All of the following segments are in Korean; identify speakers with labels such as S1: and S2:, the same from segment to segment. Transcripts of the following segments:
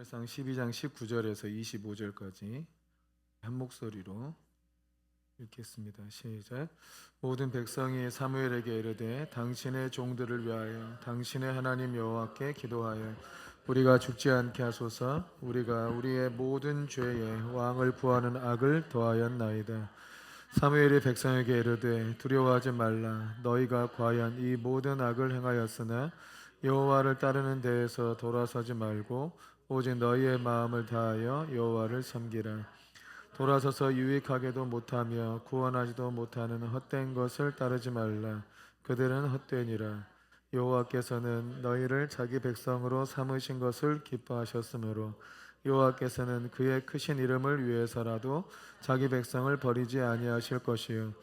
S1: 사무엘상 12장 19절에서 25절까지 한 목소리로 읽겠습니다. 시작. 모든 백성이 사무엘에게 이르되 당신의 종들을 위하여 당신의 하나님 여호와께 기도하여 우리가 죽지 않게 하소서. 우리가 우리의 모든 죄에 왕을 구하는 악을 더하였나이다. 사무엘이 백성에게 이르되 두려워하지 말라. 너희가 과연 이 모든 악을 행하였으나 여호와를 따르는 데에서 돌아서지 말고 오직 너희의 마음을 다하여 여호와를 섬기라. 돌아서서 유익하게도 못하며 구원하지도 못하는 헛된 것을 따르지 말라. 그들은 헛되니라. 여호와께서는 너희를 자기 백성으로 삼으신 것을 기뻐하셨으므로 여호와께서는 그의 크신 이름을 위해서라도 자기 백성을 버리지 아니하실 것이요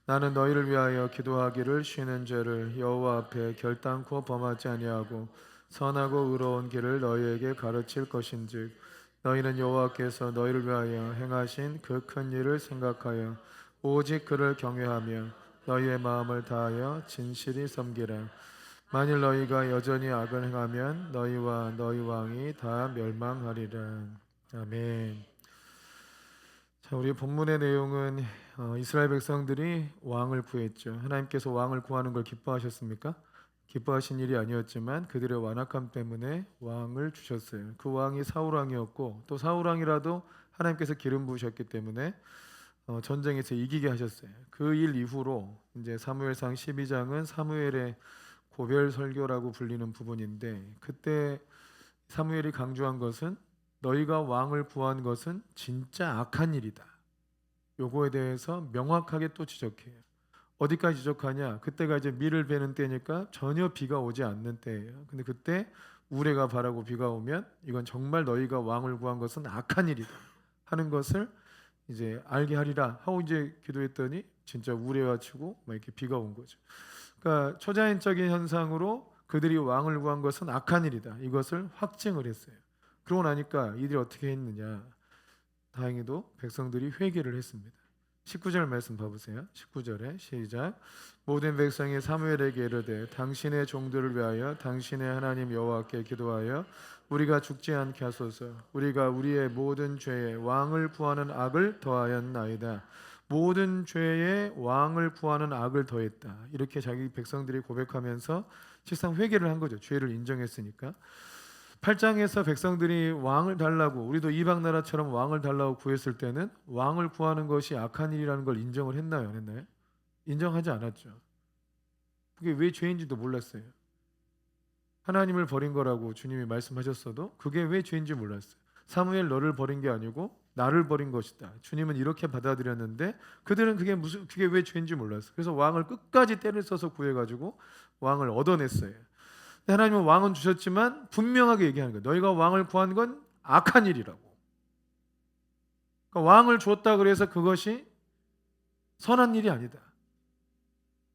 S1: 나는 너희를 위하여 기도하기를 쉬는 죄를 여호와 앞에 결단코 범하지 아니하고 선하고 의로운 길을 너희에게 가르칠 것인즉 너희는 여호와께서 너희를 위하여 행하신 그 큰 일을 생각하여 오직 그를 경외하며 너희의 마음을 다하여 진실이 섬기라. 만일 너희가 여전히 악을 행하면 너희와 너희 왕이 다 멸망하리라. 아멘. 자, 우리 본문의 내용은 이스라엘 백성들이 왕을 구했죠. 하나님께서 왕을 구하는 걸 기뻐하셨습니까? 기뻐하신 일이 아니었지만 그들의 완악함 때문에 왕을 주셨어요. 그 왕이 사울 왕이었고 또 사울 왕이라도 하나님께서 기름 부으셨기 때문에 전쟁에서 이기게 하셨어요. 그 일 이후로 이제 사무엘상 12장은 사무엘의 고별 설교라고 불리는 부분인데 그때 사무엘이 강조한 것은 너희가 왕을 구한 것은 진짜 악한 일이다. 요거에 대해서 명확하게 또 지적해요. 어디까지 지적하냐? 그때가 이제 밀을 베는 때니까 전혀 비가 오지 않는 때예요. 근데 그때 우레가 바라고 비가 오면 이건 정말 너희가 왕을 구한 것은 악한 일이다 하는 것을 이제 알게 하리라 하고 이제 기도했더니 진짜 우레가 치고 막 이렇게 비가 온 거죠. 그러니까 초자연적인 현상으로 그들이 왕을 구한 것은 악한 일이다. 이것을 확증을 했어요. 그러고 나니까 이들이 어떻게 했느냐? 다행히도 백성들이 회개를 했습니다. 19절 말씀 봐보세요. 19절에 시작. 모든 백성이 사무엘에게 이르되 당신의 종들을 위하여 당신의 하나님 여호와께 기도하여 우리가 죽지 않게 하소서. 우리가 우리의 모든 죄에 왕을 구하는 악을 더하였나이다. 모든 죄에 왕을 구하는 악을 더했다. 이렇게 자기 백성들이 고백하면서 실상 회개를 한 거죠. 죄를 인정했으니까. 8장에서 백성들이 왕을 달라고 우리도 이방 나라처럼 왕을 달라고 구했을 때는 왕을 구하는 것이 악한 일이라는 걸 인정을 했나요? 안 했나요? 인정하지 않았죠. 그게 왜 죄인지도 몰랐어요. 하나님을 버린 거라고 주님이 말씀하셨어도 그게 왜 죄인지 몰랐어요. 사무엘 너를 버린 게 아니고 나를 버린 것이다. 주님은 이렇게 받아들였는데 그들은 그게 왜 죄인지 몰랐어요. 그래서 왕을 끝까지 때를 써서 구해가지고 왕을 얻어냈어요. 하나님은 왕은 주셨지만 분명하게 얘기하는 거예요. 너희가 왕을 구한 건 악한 일이라고. 그러니까 왕을 줬다 그래서 그것이 선한 일이 아니다.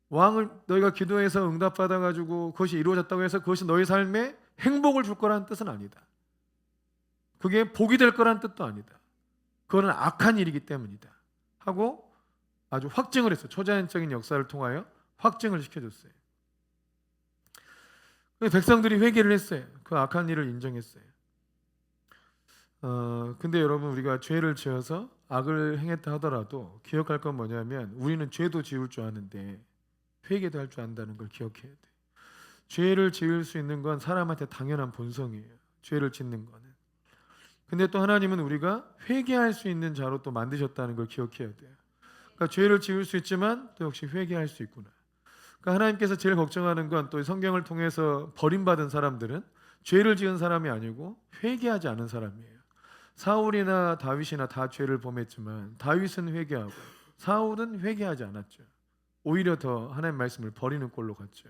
S1: 왕을 너희가 기도해서 응답받아가지고 그것이 이루어졌다고 해서 그것이 너희 삶에 행복을 줄 거라는 뜻은 아니다. 그게 복이 될 거라는 뜻도 아니다. 그거는 악한 일이기 때문이다 하고 아주 확증을 했어요. 초자연적인 역사를 통하여 확증을 시켜줬어요. 백성들이 회개를 했어요. 그 악한 일을 인정했어요. 근데 여러분 우리가 죄를 지어서 악을 행했다 하더라도 기억할 건 뭐냐면 우리는 죄도 지을 줄 아는데 회개도 할 줄 안다는 걸 기억해야 돼요. 죄를 지을 수 있는 건 사람한테 당연한 본성이에요. 죄를 짓는 거는. 근데 또 하나님은 우리가 회개할 수 있는 자로 또 만드셨다는 걸 기억해야 돼요. 그러니까 죄를 지을 수 있지만 또 역시 회개할 수 있구나. 그러니까 하나님께서 제일 걱정하는 건 또 성경을 통해서 버림받은 사람들은 죄를 지은 사람이 아니고 회개하지 않은 사람이에요. 사울이나 다윗이나 다 죄를 범했지만 다윗은 회개하고 사울은 회개하지 않았죠. 오히려 더 하나님 말씀을 버리는 꼴로 갔죠.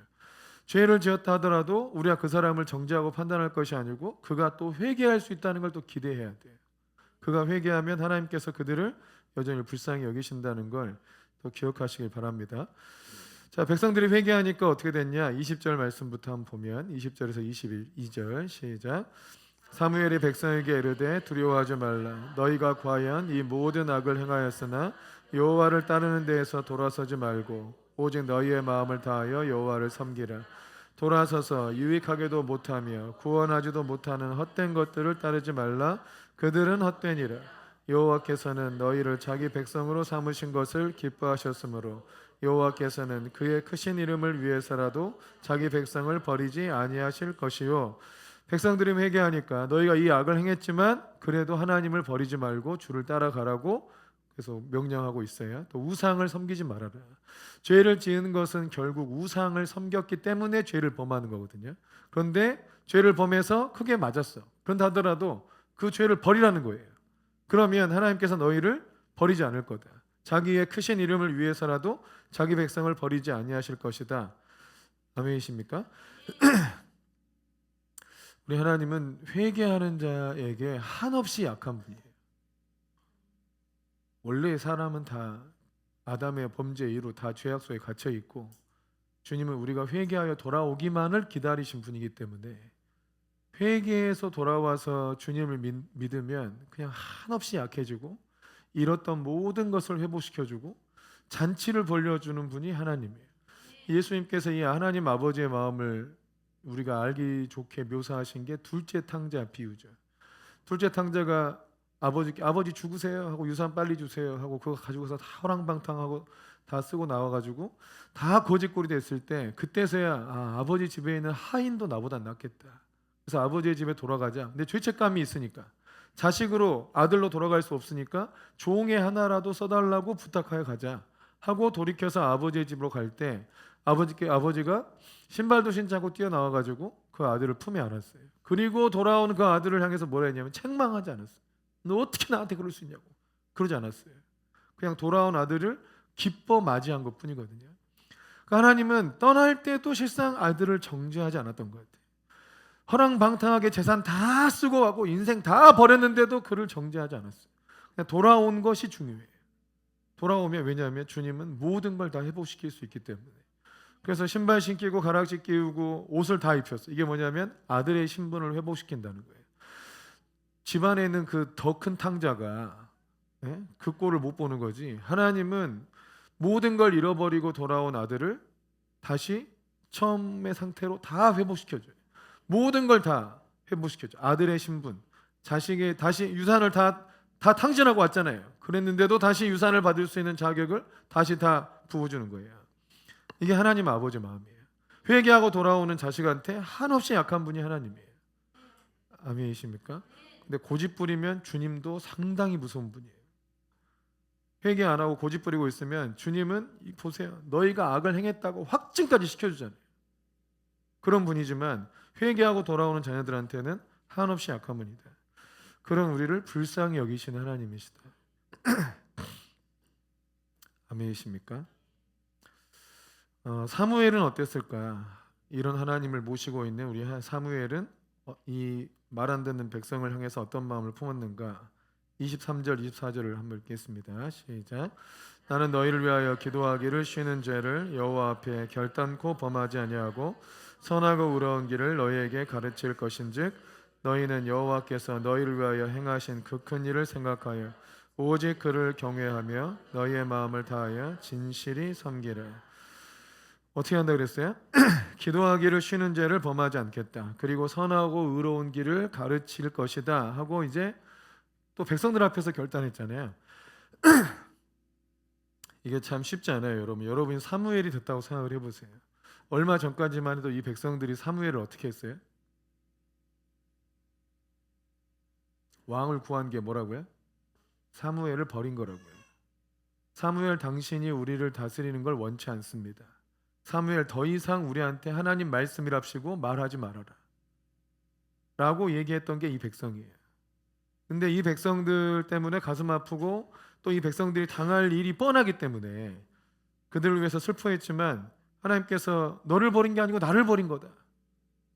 S1: 죄를 지었다 하더라도 우리가 그 사람을 정죄하고 판단할 것이 아니고 그가 또 회개할 수 있다는 걸 또 기대해야 돼요. 그가 회개하면 하나님께서 그들을 여전히 불쌍히 여기신다는 걸 또 기억하시길 바랍니다. 자, 백성들이 회개하니까 어떻게 됐냐? 20절 말씀부터 한번 보면 20절에서 22절 시작. 사무엘이 백성에게 이르되 두려워하지 말라. 너희가 과연 이 모든 악을 행하였으나 여호와를 따르는 데에서 돌아서지 말고 오직 너희의 마음을 다하여 여호와를 섬기라. 돌아서서 유익하게도 못하며 구원하지도 못하는 헛된 것들을 따르지 말라. 그들은 헛되니라. 여호와께서는 너희를 자기 백성으로 삼으신 것을 기뻐하셨으므로 여호와께서는 그의 크신 이름을 위해서라도 자기 백성을 버리지 아니하실 것이요. 백성들이 회개하니까 너희가 이 악을 행했지만 그래도 하나님을 버리지 말고 주를 따라가라고 계속 명령하고 있어요. 또 우상을 섬기지 말아라. 죄를 지은 것은 결국 우상을 섬겼기 때문에 죄를 범하는 거거든요. 그런데 죄를 범해서 크게 맞았어. 그런다 하더라도 그 죄를 버리라는 거예요. 그러면 하나님께서 너희를 버리지 않을 거다. 자기의 크신 이름을 위해서라도 자기 백성을 버리지 아니하실 것이다. 아멘이십니까? 우리 하나님은 회개하는 자에게 한없이 약한 분이에요. 원래 사람은 다 아담의 범죄 이후로 다 죄악 속에 갇혀 있고 주님은 우리가 회개하여 돌아오기만을 기다리신 분이기 때문에 회개해서 돌아와서 주님을 믿으면 그냥 한없이 약해지고 잃었던 모든 것을 회복시켜주고 잔치를 벌려주는 분이 하나님이에요. 예수님께서 이 하나님 아버지의 마음을 우리가 알기 좋게 묘사하신 게 둘째 탕자 비유죠. 둘째 탕자가 아버지 죽으세요 하고 유산 빨리 주세요 하고 그거 가지고서 다 허랑방탕하고 다 쓰고 나와가지고 다 거짓골이 됐을 때 그때서야 아버지 집에 있는 하인도 나보다 낫겠다. 그래서 아버지의 집에 돌아가자. 근데 죄책감이 있으니까 자식으로 아들로 돌아갈 수 없으니까 종의 하나라도 써달라고 부탁하여 가자 하고 돌이켜서 아버지의 집으로 갈 때 아버지가 신발도 신지 않고 뛰어나와가지고 그 아들을 품에 안았어요. 그리고 돌아온 그 아들을 향해서 뭐라 했냐면 책망하지 않았어요. 너 어떻게 나한테 그럴 수 있냐고 그러지 않았어요. 그냥 돌아온 아들을 기뻐 맞이한 것뿐이거든요. 그러니까 하나님은 떠날 때도 실상 아들을 정죄하지 않았던 것 같아요. 허랑방탕하게 재산 다 쓰고 가고 인생 다 버렸는데도 그를 정죄하지 않았어요. 그냥 돌아온 것이 중요해요. 돌아오면 왜냐하면 주님은 모든 걸 다 회복시킬 수 있기 때문에. 그래서 신발 신기고 가락지 끼우고 옷을 다 입혔어요. 이게 뭐냐면 아들의 신분을 회복시킨다는 거예요. 집안에 있는 그 더 큰 탕자가 그 꼴을 못 보는 거지. 하나님은 모든 걸 잃어버리고 돌아온 아들을 다시 처음의 상태로 다 회복시켜줘요. 모든 걸 다 회복시켜줘. 아들의 신분, 자식의 다시 유산을 다 탕진하고 왔잖아요. 그랬는데도 다시 유산을 받을 수 있는 자격을 다시 다 부어주는 거예요. 이게 하나님 아버지 마음이에요. 회개하고 돌아오는 자식한테 한없이 약한 분이 하나님이에요. 아멘이십니까? 근데 고집 부리면 주님도 상당히 무서운 분이에요. 회개 안 하고 고집 부리고 있으면 주님은 보세요. 너희가 악을 행했다고 확증까지 시켜주잖아요. 그런 분이지만 회개하고 돌아오는 자녀들한테는 한없이 약한 분이다. 그런 우리를 불쌍히 여기시는 하나님이시다. 아멘이십니까? 사무엘은 어땠을까? 이런 하나님을 모시고 있는 우리 사무엘은 이 말 안 듣는 백성을 향해서 어떤 마음을 품었는가? 23절 24절을 한번 읽겠습니다. 시작. 나는 너희를 위하여 기도하기를 쉬는 죄를 여호와 앞에 결단코 범하지 아니하고 선하고 의로운 길을 너희에게 가르칠 것인즉 너희는 여호와께서 너희를 위하여 행하신 그 큰 일을 생각하여 오직 그를 경외하며 너희의 마음을 다하여 진실이 섬기라. 어떻게 한다 그랬어요? 기도하기를 쉬는 죄를 범하지 않겠다. 그리고 선하고 의로운 길을 가르칠 것이다 하고 이제 또 백성들 앞에서 결단했잖아요. 이게 참 쉽지 않아요, 여러분. 여러분이 사무엘이 됐다고 생각을 해보세요. 얼마 전까지만 해도 이 백성들이 사무엘을 어떻게 했어요? 왕을 구한 게 뭐라고요? 사무엘을 버린 거라고요. 사무엘 당신이 우리를 다스리는 걸 원치 않습니다. 사무엘 더 이상 우리한테 하나님 말씀이랍시고 말하지 말아라 라고 얘기했던 게 이 백성이에요. 근데 이 백성들 때문에 가슴 아프고 또 이 백성들이 당할 일이 뻔하기 때문에 그들을 위해서 슬퍼했지만 하나님께서 너를 버린 게 아니고 나를 버린 거다.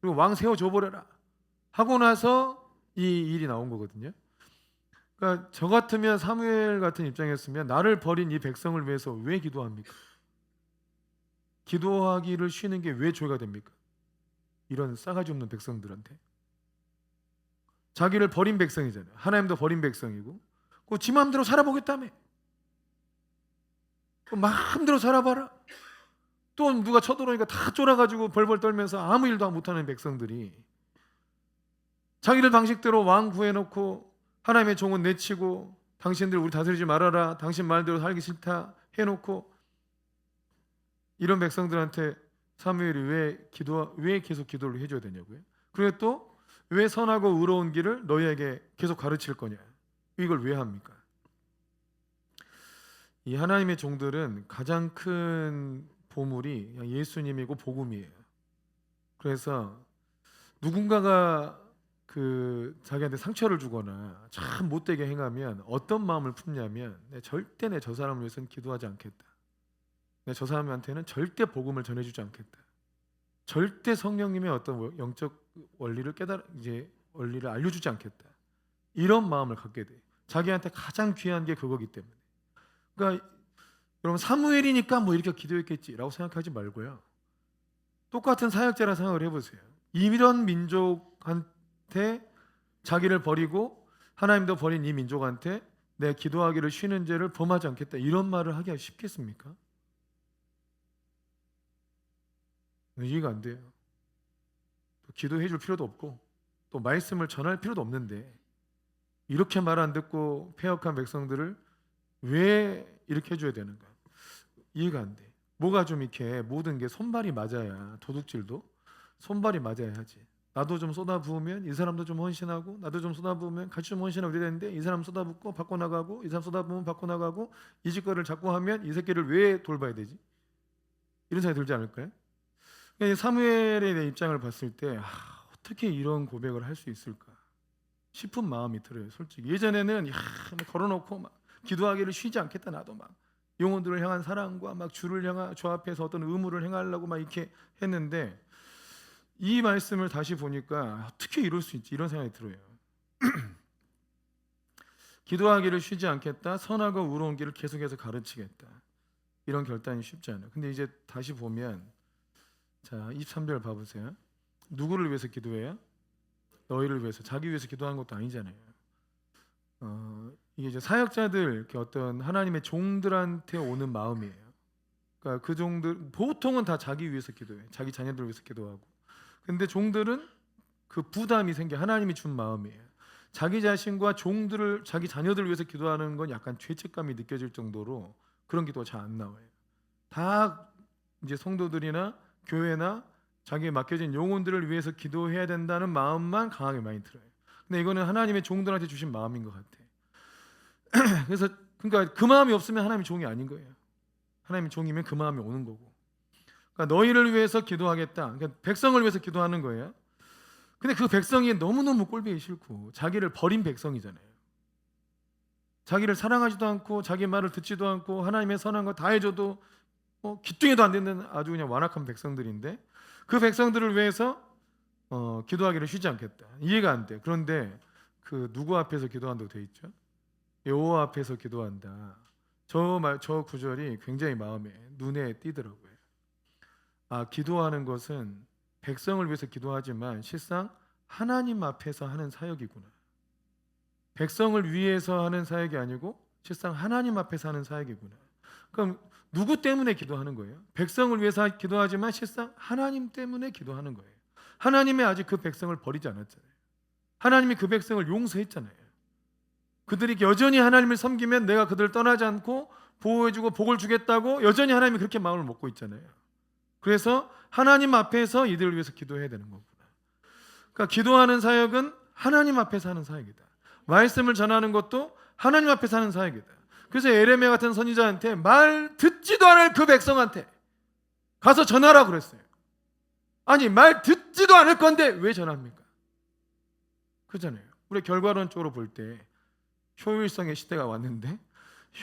S1: 그리고 왕 세워줘버려라 하고 나서 이 일이 나온 거거든요. 그러니까 저 같으면 사무엘 같은 입장이었으면 나를 버린 이 백성을 위해서 왜 기도합니까? 기도하기를 쉬는 게 왜 죄가 됩니까? 이런 싸가지 없는 백성들한테. 자기를 버린 백성이잖아요. 하나님도 버린 백성이고 지 마음대로 살아보겠다며. 마음대로 살아봐라. 또 누가 쳐들어오니까 다 쫄아가지고 벌벌 떨면서 아무 일도 못하는 백성들이 자기들 방식대로 왕 구해놓고 하나님의 종은 내치고 당신들 우리 다스리지 말아라, 당신 말대로 살기 싫다 해놓고, 이런 백성들한테 사무엘이 왜 계속 기도를 해줘야 되냐고요? 그리고 또 왜 선하고 의로운 길을 너희에게 계속 가르칠 거냐, 이걸 왜 합니까? 이 하나님의 종들은 가장 큰 보물이 예수님이고 복음이에요. 그래서 누군가가 자기한테 상처를 주거나 참 못되게 행하면 어떤 마음을 품냐면, 절대 내 저 사람을 위해서는 기도하지 않겠다, 내 저 사람한테는 절대 복음을 전해주지 않겠다, 절대 성령님의 어떤 영적 원리를 원리를 알려주지 않겠다, 이런 마음을 갖게 돼. 자기한테 가장 귀한 게 그거기 때문에. 그러니까 여러분, 사무엘이니까 뭐 이렇게 기도했겠지라고 생각하지 말고요, 똑같은 사역자라 생각을 해보세요. 이런 민족한테 자기를 버리고 하나님도 버린 이 민족한테 내 기도하기를 쉬는 죄를 범하지 않겠다, 이런 말을 하기가 쉽겠습니까? 이해가 안 돼요. 기도해 줄 필요도 없고 또 말씀을 전할 필요도 없는데, 이렇게 말 안 듣고 패역한 백성들을 왜 이렇게 해줘야 되는가? 이해가 안 돼. 뭐가 좀 이렇게 모든 게 손발이 맞아야, 도둑질도 손발이 맞아야 하지. 나도 좀 쏟아부으면 이 사람도 좀 헌신하고, 나도 좀 쏟아부으면 같이 좀 헌신하고 이래야 되는데, 이 사람 쏟아붓고 바꿔 나가고, 이 사람 쏟아부으면 바꿔 나가고, 이 짓거리를 자꾸 하면 이 새끼를 왜 돌봐야 되지? 이런 생각이 들지 않을까요? 사무엘의 내 입장을 봤을 때 어떻게 이런 고백을 할 수 있을까 싶은 마음이 들어요. 솔직히 예전에는 걸어놓고 막 기도하기를 쉬지 않겠다, 나도 막 영혼들을 향한 사랑과 막 주를 향한 주 앞에서 어떤 의무를 행하려고 막 이렇게 했는데, 이 말씀을 다시 보니까 어떻게 이럴 수 있지, 이런 생각이 들어요. 기도하기를 쉬지 않겠다, 선하고 의로운 길을 계속해서 가르치겠다, 이런 결단이 쉽지 않아요. 근데 이제 다시 보면, 자 23절 봐보세요. 누구를 위해서 기도해요? 너희를 위해서. 자기 위해서 기도하는 것도 아니잖아요. 이게 이제 사역자들, 어떤 하나님의 종들한테 오는 마음이에요. 그러니까 그 종들 보통은 다 자기 위해서 기도해, 자기 자녀들 위해서 기도하고. 근데 종들은 그 부담이 생겨, 하나님이 준 마음이에요. 자기 자신과 종들을, 자기 자녀들 위해서 기도하는 건 약간 죄책감이 느껴질 정도로 그런 기도가 잘 안 나와요. 다 이제 성도들이나 교회나 자기에 맡겨진 영혼들을 위해서 기도해야 된다는 마음만 강하게 많이 들어요. 근데 이거는 하나님의 종들한테 주신 마음인 것 같아. 그래서 그러니까 그 마음이 없으면 하나님의 종이 아닌 거예요. 하나님의 종이면 그 마음이 오는 거고. 그러니까 너희를 위해서 기도하겠다, 그러니까 백성을 위해서 기도하는 거예요. 근데 그 백성이 너무너무 꼴보기 싫고 자기를 버린 백성이잖아요. 자기를 사랑하지도 않고 자기 말을 듣지도 않고 하나님의 선한 거 다 해줘도 기뚱해도 안 되는 아주 그냥 완악한 백성들인데, 그 백성들을 위해서 기도하기를 쉬지 않겠다. 이해가 안 돼. 그런데 그 누구 앞에서 기도한다고 돼 있죠? 여호와 앞에서 기도한다. 저 구절이 굉장히 눈에 띄더라고요. 기도하는 것은 백성을 위해서 기도하지만 실상 하나님 앞에서 하는 사역이구나. 백성을 위해서 하는 사역이 아니고 실상 하나님 앞에서 하는 사역이구나. 그럼 누구 때문에 기도하는 거예요? 백성을 위해서 기도하지만 실상 하나님 때문에 기도하는 거예요. 하나님이 아직 그 백성을 버리지 않았잖아요. 하나님이 그 백성을 용서했잖아요. 그들이 여전히 하나님을 섬기면 내가 그들을 떠나지 않고 보호해주고 복을 주겠다고 여전히 하나님이 그렇게 마음을 먹고 있잖아요. 그래서 하나님 앞에서 이들을 위해서 기도해야 되는 거구나. 그러니까 기도하는 사역은 하나님 앞에서 하는 사역이다. 말씀을 전하는 것도 하나님 앞에서 하는 사역이다. 그래서 에레미야 같은 선지자한테 말 듣지도 않을 그 백성한테 가서 전하라고 그랬어요. 아니, 말 듣지도 않을 건데 왜 전합니까? 그잖아요. 우리 결과론적으로 볼 때 효율성의 시대가 왔는데,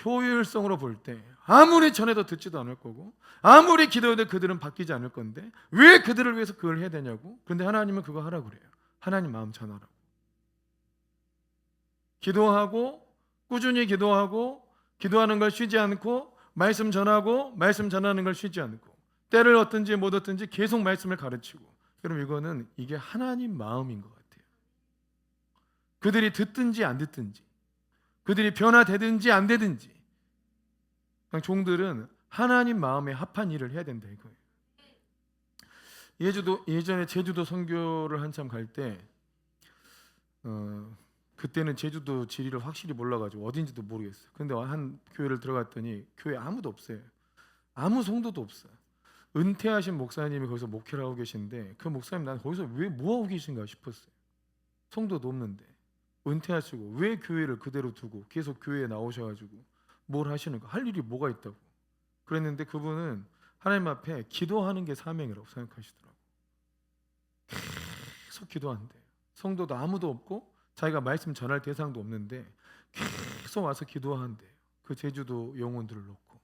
S1: 효율성으로 볼 때 아무리 전해도 듣지도 않을 거고 아무리 기도해도 그들은 바뀌지 않을 건데 왜 그들을 위해서 그걸 해야 되냐고. 그런데 하나님은 그거 하라고 그래요. 하나님 마음 전하라고. 기도하고 꾸준히 기도하고 기도하는 걸 쉬지 않고 말씀 전하고 말씀 전하는 걸 쉬지 않고 때를 얻든지 못 얻든지 계속 말씀을 가르치고. 여러분, 이게 하나님 마음인 것 같아요. 그들이 듣든지 안 듣든지, 그들이 변화되든지 안 되든지, 종들은 하나님 마음에 합한 일을 해야 된다 이거예요. 예전에 제주도 선교를 한참 갈 때 그때는 제주도 지리를 확실히 몰라가지고 어딘지도 모르겠어요. 근데 한 교회를 들어갔더니 교회 아무도 없어요. 아무 성도도 없어요. 은퇴하신 목사님이 거기서 목회를 하고 계신데 그 목사님 난 거기서 왜 뭐하고 계신가 싶었어요. 성도도 없는데 은퇴하시고 왜 교회를 그대로 두고 계속 교회에 나오셔가지고 뭘 하시는가, 할 일이 뭐가 있다고 그랬는데 그분은 하나님 앞에 기도하는 게 사명이라고 생각하시더라고요. 계속 기도한대요. 성도도 아무도 없고 자기가 말씀 전할 대상도 없는데 계속 와서 기도한대요. 그 제주도 영혼들을 놓고.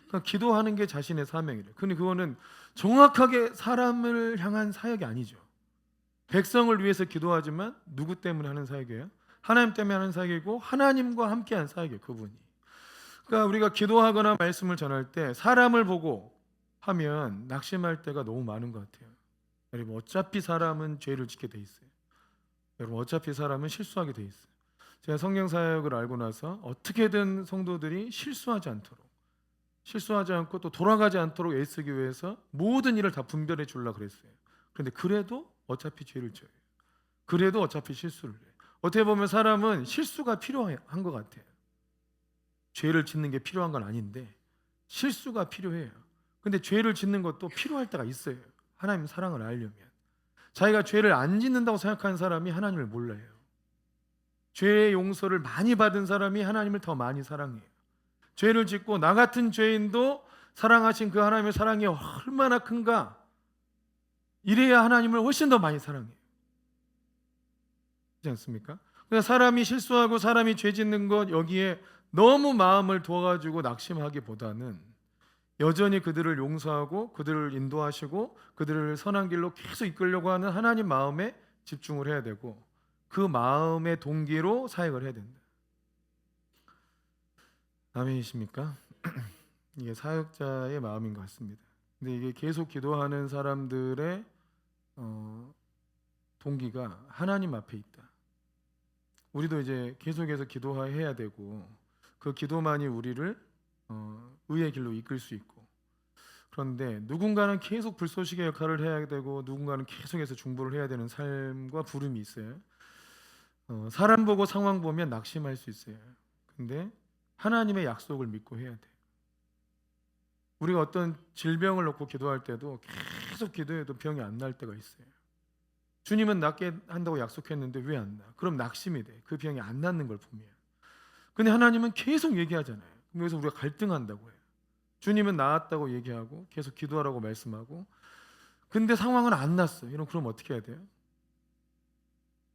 S1: 그러니까 기도하는 게 자신의 사명이래요. 근데 그거는 정확하게 사람을 향한 사역이 아니죠. 백성을 위해서 기도하지만 누구 때문에 하는 사역이에요? 하나님 때문에 하는 사역이고 하나님과 함께한 사역이에요. 그분이. 그러니까 우리가 기도하거나 말씀을 전할 때 사람을 보고 하면 낙심할 때가 너무 많은 것 같아요. 여러분 어차피 사람은 죄를 짓게 돼 있어요. 여러분 어차피 사람은 실수하게 돼 있어요. 제가 성경 사역을 알고 나서 어떻게든 성도들이 실수하지 않고 또 돌아가지 않도록 애쓰기 위해서 모든 일을 다 분별해 주려고 그랬어요. 그런데 그래도 어차피 죄를 져요. 그래도 어차피 실수를 해요. 어떻게 보면 사람은 실수가 필요한 것 같아요. 죄를 짓는 게 필요한 건 아닌데 실수가 필요해요. 근데 죄를 짓는 것도 필요할 때가 있어요. 하나님 사랑을 알려면. 자기가 죄를 안 짓는다고 생각하는 사람이 하나님을 몰라요. 죄의 용서를 많이 받은 사람이 하나님을 더 많이 사랑해요. 죄를 짓고 나 같은 죄인도 사랑하신 그 하나님의 사랑이 얼마나 큰가, 이래야 하나님을 훨씬 더 많이 사랑해요. 그렇지 않습니까? 그러니까 사람이 실수하고 사람이 죄 짓는 것 여기에 너무 마음을 두어가지고 낙심하기보다는 여전히 그들을 용서하고 그들을 인도하시고 그들을 선한 길로 계속 이끌려고 하는 하나님 마음에 집중을 해야 되고 그 마음의 동기로 사역을 해야 된다. 아멘이십니까? 이게 사역자의 마음인 것 같습니다. 근데 이게 계속 기도하는 사람들의 동기가 하나님 앞에 있다. 우리도 이제 계속해서 기도해야 되고 그 기도만이 우리를 의의 길로 이끌 수 있고, 그런데 누군가는 계속 불쏘시개 역할을 해야 되고 누군가는 계속해서 중보를 해야 되는 삶과 부름이 있어요. 사람 보고 상황 보면 낙심할 수 있어요. 근데 하나님의 약속을 믿고 해야 돼요. 우리가 어떤 질병을 놓고 기도할 때도 계속 기도해도 병이 안 날 때가 있어요. 주님은 낫게 한다고 약속했는데 왜 안 나? 그럼 낙심이 돼. 그 병이 안 낫는 걸 보면. 근데 하나님은 계속 얘기하잖아요. 그래서 우리가 갈등한다고 해요. 주님은 나았다고 얘기하고 계속 기도하라고 말씀하고, 근데 상황은 안 났어. 그럼 어떻게 해야 돼요?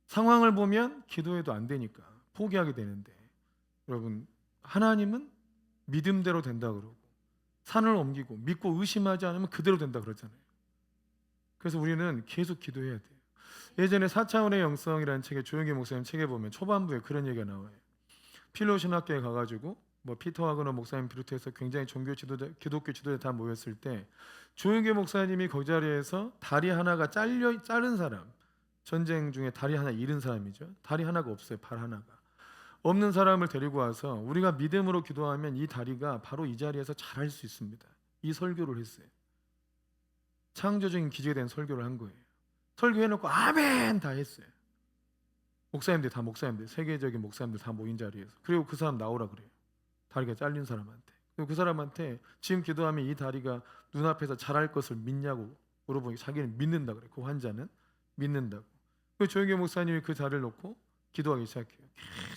S1: 상황을 보면 기도해도 안 되니까 포기하게 되는데, 여러분 하나님은 믿음대로 된다 그러고 산을 옮기고 믿고 의심하지 않으면 그대로 된다 그러잖아요. 그래서 우리는 계속 기도해야 돼요. 예전에 4차원의 영성이라는 책에 조용기 목사님 책에 보면 초반부에 그런 얘기가 나와요. 필로 신학교에 가가지고 피터 와그너 목사님 비롯해서 굉장히 종교 지도자, 기독교 지도자 다 모였을 때 조용기 목사님이 그 자리에서 다리 하나가 자른 사람, 전쟁 중에 다리 하나 잃은 사람이죠. 다리 하나가 없어요. 발 하나가 없는 사람을 데리고 와서 우리가 믿음으로 기도하면 이 다리가 바로 이 자리에서 자랄 수 있습니다. 이 설교를 했어요. 창조적인 기적에 대한 설교를 한 거예요. 설교해놓고 아멘 다 했어요. 목사님들 세계적인 목사님들 다 모인 자리에서. 그리고 그 사람 나오라 그래요. 다리가 잘린 사람한테. 그리고 그 사람한테 지금 기도하면 이 다리가 눈앞에서 자랄 것을 믿냐고 물어보니 자기는 믿는다 그래요. 그 환자는 믿는다고. 그 조영기 목사님이 그 자리를 놓고 기도하기 시작해요.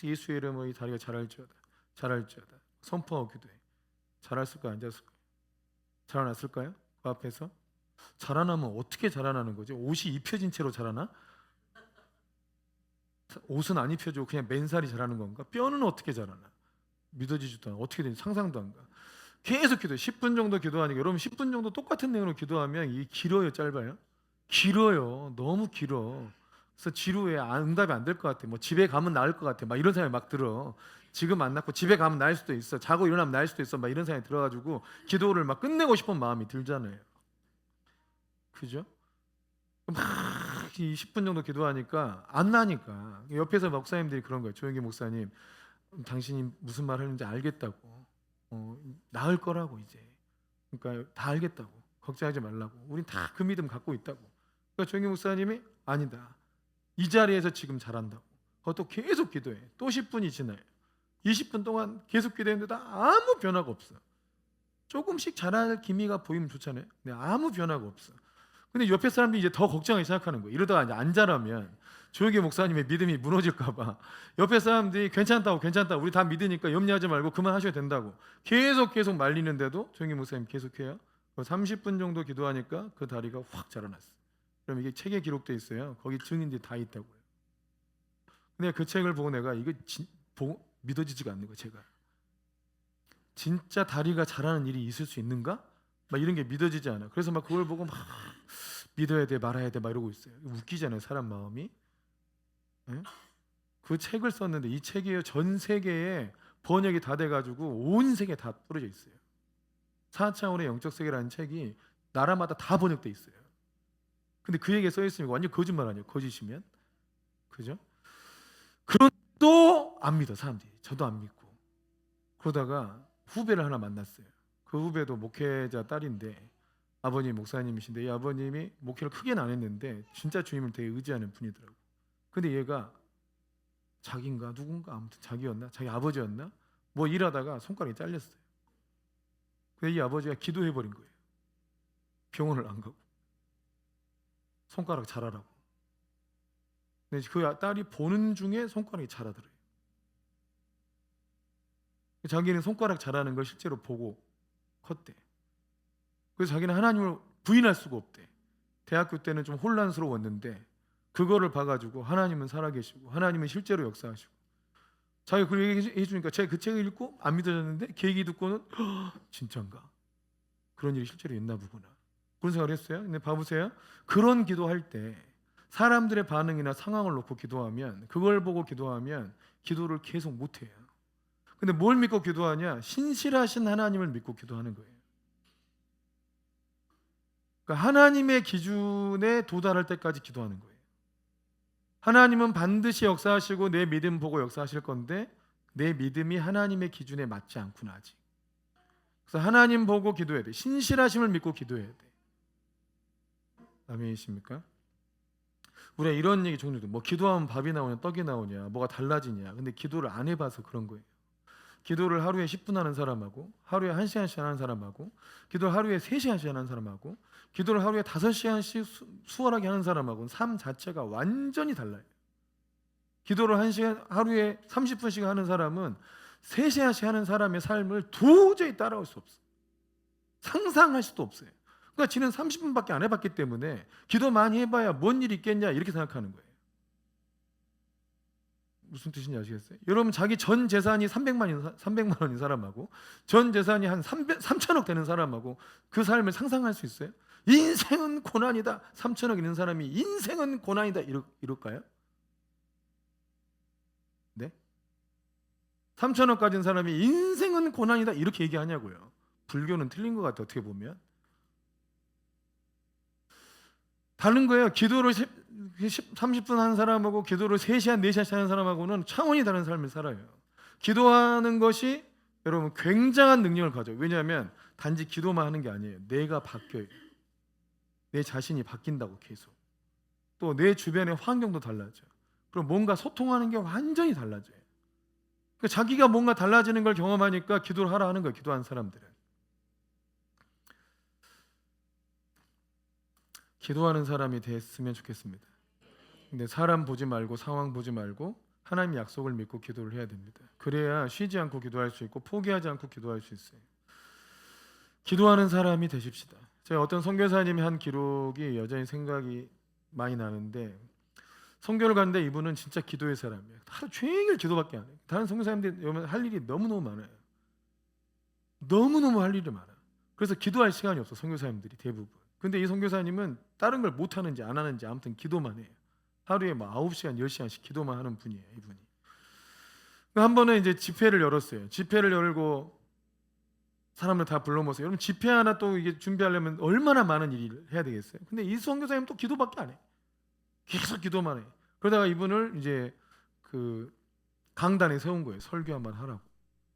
S1: 예수의 이름으로 이 다리가 자랄지어다. 선포하고 기도해. 자랐을까요? 안 자랐을까요? 자라났을까요? 그 앞에서? 자라나면 어떻게 자라나는 거지? 옷이 입혀진 채로 자라나? 옷은 안 입혀지고 그냥 맨살이 자라는 건가? 뼈는 어떻게 자라나? 믿어지지도 않아. 어떻게 되는지 상상도 안 가. 계속 기도해. 10분 정도 기도하니까 여러분 10분 정도 똑같은 내용으로 기도하면 이게 길어요, 짧아요? 길어요. 너무 길어. 그래서 지루해. 응답이 안 될 것 같아. 뭐 집에 가면 나을 것 같아. 막 이런 생각이 막 들어. 지금 안 낫고 집에 가면 나을 수도 있어. 자고 일어나면 나을 수도 있어. 막 이런 생각이 들어가지고 기도를 막 끝내고 싶은 마음이 들잖아요. 그죠? 이 10분 정도 기도하니까 안 나니까 옆에서 목사님들이 그런 거예요. 조영기 목사님, 당신이 무슨 말 하는지 알겠다고. 나을 거라고 이제. 그러니까 다 알겠다고. 걱정하지 말라고. 우린 다 그 믿음 갖고 있다고. 그러니까 조영기 목사님이 아니다. 이 자리에서 지금 잘한다고. 그것도 계속 기도해. 또 10분이 지나요. 20분 동안 계속 기도했는데 아무 변화가 없어. 조금씩 잘할 기미가 보이면 좋잖아요. 근데 아무 변화가 없어. 근데 옆에 사람들이 이제 더 걱정하기 시작하는 거예요. 이러다가 이제 안 자라면 조영기 목사님의 믿음이 무너질까봐 옆에 사람들이 괜찮다고 우리 다 믿으니까 염려하지 말고 그만하셔야 된다고 계속 말리는데도 조영기 목사님 계속해요. 30분 정도 기도하니까 그 다리가 확 자라났어요. 그럼 이게 책에 기록돼 있어요. 거기 증인들이 다 있다고요. 근데 그 책을 보고 내가 이거 믿어지지가 않는 거예요. 제가 진짜 다리가 자라는 일이 있을 수 있는가? 막 이런 게 믿어지지 않아. 그래서 막 그걸 보고 막 믿어야 돼 말아야 돼 막 이러고 있어요. 웃기잖아요, 사람 마음이. 네? 그 책을 썼는데 이 책이 전 세계에 번역이 다 돼가지고 온 세계에 다 뿌려져 있어요. 4차원의 영적 세계라는 책이 나라마다 다 번역돼 있어요. 근데 그 얘기에 써 있으니까 완전 거짓말 아니에요. 거짓이면. 그죠? 그런도 안 믿어 사람들이. 저도 안 믿고. 그러다가 후배를 하나 만났어요. 그 후배도 목회자 딸인데 아버님 목사님이신데 이 아버님이 목회를 크게는 안 했는데 진짜 주님을 되게 의지하는 분이더라고. 근데 얘가 자기인가 누군가 아무튼 자기였나 자기 아버지였나 뭐 일하다가 손가락이 잘렸어요. 근데 이 아버지가 기도해버린 거예요. 병원을 안 가고 손가락 자라라고. 근데 그 딸이 보는 중에 손가락이 자라더래요. 자기는 손가락 자라는 걸 실제로 보고 컸대. 그래서 자기는 하나님을 부인할 수가 없대. 대학교 때는 좀 혼란스러웠는데 그거를 봐가지고 하나님은 살아계시고 하나님은 실제로 역사하시고 자기가 그 얘기 해주니까 제가 그 책을 읽고 안 믿어졌는데 그 얘기 듣고는 진짠가? 그런 일이 실제로 있나 보구나. 그런 생각을 했어요. 근데 봐보세요. 그런 기도할 때 사람들의 반응이나 상황을 놓고 기도하면 그걸 보고 기도하면 기도를 계속 못해요. 근데 뭘 믿고 기도하냐? 신실하신 하나님을 믿고 기도하는 거예요. 그러니까 하나님의 기준에 도달할 때까지 기도하는 거예요. 하나님은 반드시 역사하시고 내 믿음 보고 역사하실 건데 내 믿음이 하나님의 기준에 맞지 않구나 아직. 그래서 하나님 보고 기도해야 돼. 신실하심을 믿고 기도해야 돼. 아멘이십니까? 우리가 이런 얘기 종류도 뭐 기도하면 밥이 나오냐 떡이 나오냐 뭐가 달라지냐. 근데 기도를 안 해봐서 그런 거예요. 기도를 하루에 10분 하는 사람하고 하루에 1시간씩 하는 사람하고 기도를 하루에 3시간씩 하는 사람하고 기도를 하루에 5시간씩 수월하게 하는 사람하고는 삶 자체가 완전히 달라요. 기도를 하루에 30분씩 하는 사람은 3시간씩 하는 사람의 삶을 도저히 따라올 수 없어요. 상상할 수도 없어요. 그러니까 지는 30분밖에 안 해봤기 때문에 기도 많이 해봐야 뭔 일이 있겠냐 이렇게 생각하는 거예요. 무슨 뜻인지 아시겠어요? 여러분 자기 전 재산이 300만 원인 사람하고 전 재산이 한 3천억 되는 사람하고 그 삶을 상상할 수 있어요? 인생은 고난이다. 3천억 있는 사람이 인생은 고난이다 이럴까요? 네? 3천억 가진 사람이 인생은 고난이다 이렇게 얘기하냐고요. 불교는 틀린 것 같아 어떻게 보면. 다른 거예요. 기도를 30분 하는 사람하고 기도를 3시간, 4시간 하는 사람하고는 차원이 다른 삶을 살아요. 기도하는 것이 여러분 굉장한 능력을 가져요. 왜냐하면 단지 기도만 하는 게 아니에요. 내가 바뀌어요. 내 자신이 바뀐다고 계속. 또 내 주변의 환경도 달라져요. 그럼 뭔가 소통하는 게 완전히 달라져요. 그러니까 자기가 뭔가 달라지는 걸 경험하니까 기도를 하라 하는 거예요. 기도하는 사람들은. 기도하는 사람이 됐으면 좋겠습니다. 근데 사람 보지 말고 상황 보지 말고 하나님의 약속을 믿고 기도를 해야 됩니다. 그래야 쉬지 않고 기도할 수 있고 포기하지 않고 기도할 수 있어요. 기도하는 사람이 되십시다. 제가 어떤 선교사님이 한 기록이 여전히 생각이 많이 나는데 선교를 갔는데 이분은 진짜 기도의 사람이에요. 하루 종일 기도밖에 안 해요. 다른 선교사님들이 할 일이 너무너무 많아요. 너무너무 할 일이 많아. 그래서 기도할 시간이 없어 선교사님들이 대부분. 근데 이 선교사님은 다른 걸 못하는지 안 하는지 아무튼 기도만 해요. 하루에 뭐 9시간 10시간씩 기도만 하는 분이에요 이분이. 한 번은 이제 집회를 열었어요. 집회를 열고 사람들 다 불러 모으세요. 여러분 집회 하나 또 이게 준비하려면 얼마나 많은 일을 해야 되겠어요. 근데 이 선교사님 또 기도밖에 안 해. 계속 기도만 해. 그러다가 이분을 이제 그 강단에 세운 거예요. 설교 한번 하라고.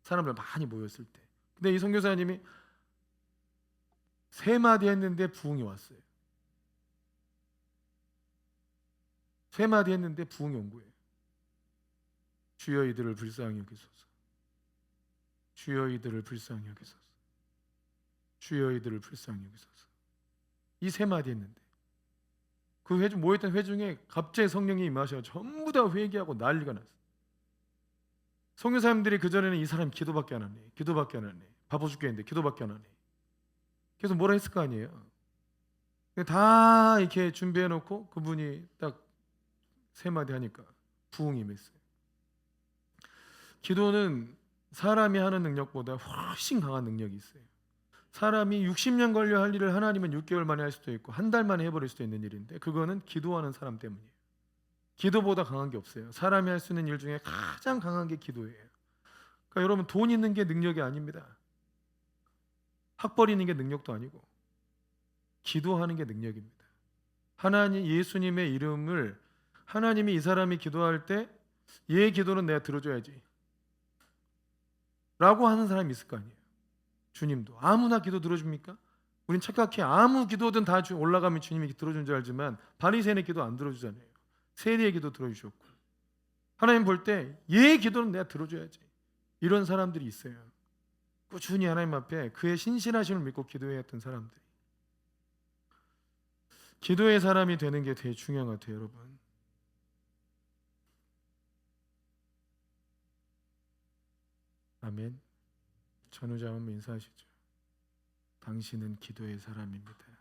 S1: 사람들 많이 모였을 때. 근데 이 선교사님이 3마디 했는데 부흥이 왔어요. 세 마디 했는데 부흥이 온 거예요. 주여 이들을 불쌍히 여기소서. 주여 이들을 불쌍히 여기소서. 주여 이들을 불쌍히 여기소서. 이 세 마디 했는데 그 회중 모였던 회중에 갑자기 성령이 임하셔 전부 다 회개하고 난리가 났어요. 선교사님들이 그 전에는 이 사람 기도밖에 안 하네, 기도밖에 안 하네, 바보 죽겠는데 기도밖에 안 하네. 그래서 뭐라 했을 거 아니에요. 다 이렇게 준비해 놓고 그분이 딱 세 마디 하니까 부흥이 임했어요. 기도는 사람이 하는 능력보다 훨씬 강한 능력이 있어요. 사람이 60년 걸려 할 일을 하나님은 6개월 만에 할 수도 있고 한 달 만에 해버릴 수도 있는 일인데 그거는 기도하는 사람 때문이에요. 기도보다 강한 게 없어요. 사람이 할 수 있는 일 중에 가장 강한 게 기도예요. 그러니까 여러분 돈 있는 게 능력이 아닙니다. 학벌 있는 게 능력도 아니고 기도하는 게 능력입니다. 하나님 예수님의 이름을 하나님이 이 사람이 기도할 때 얘 기도는 내가 들어줘야지 라고 하는 사람이 있을 거 아니에요. 주님도 아무나 기도 들어줍니까? 우린 착각해. 아무 기도든 다 올라가면 주님이 들어준 줄 알지만 바리새인의 기도 안 들어주잖아요. 세리의 기도 들어주셨고 하나님 볼 때 얘 기도는 내가 들어줘야지 이런 사람들이 있어요. 꾸준히 하나님 앞에 그의 신실하심을 믿고 기도해왔던 사람들이. 기도의 사람이 되는 게 되게 중요한 것 같아요. 여러분 아멘. 전우자 한번 인사하시죠. 당신은 기도의 사람입니다.